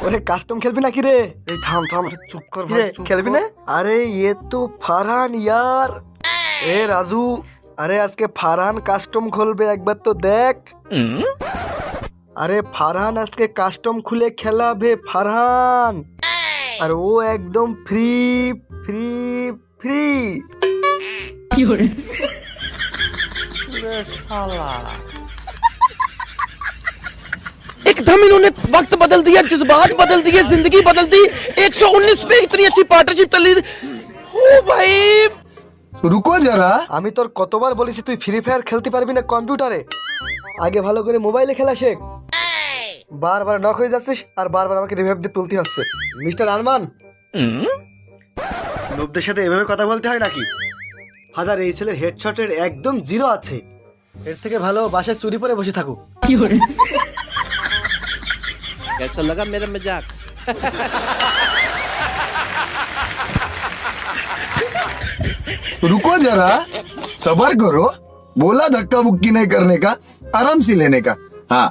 ওরে কাস্টম খেলবি নাকি রে? এই থাম থাম, চুপ কর ভাই, খেলবি না? আরে ये तो ফারহান यार। এ রাজু, আরে আজকে ফারহান কাস্টম খুলবে, একবার তো দেখ। আরে ফারহান আজকে কাস্টম খুলে খেলাবে ফারহান, আর ও একদম ফ্রি ফ্রি ফ্রি। एकदम इन्होंने वक्त बदल दिया, जज्बात बदल दिए, जिंदगी बदल दी। 119 पे इतनी अच्छी पार्टनरशिप चली। ओ भाई रुको जरा। আমি তোর কতবার বলেছি তুই ফ্রি ফায়ার খেলতে পারবি না কম্পিউটারে, আগে ভালো করে মোবাইলে খেলা শেখ। বারবার নক হয়ে যাচ্ছিস আর বারবার আমাকে রিভাইভ দিয়ে তুলতে হচ্ছে। মিস্টার আরমান, লোকদের সাথে এভাবে কথা বলতে হয় নাকি? হাজার এই ছেলের হেডশটের একদম জিরো আছে, এর থেকে ভালো বাসায় চুরি পরে বসে থাকুক। कैसा लगा मेरा मजाक? रुको जरा, सबर करो। बोला धक्का बुक्की नहीं करने का, आराम से लेने का। हाँ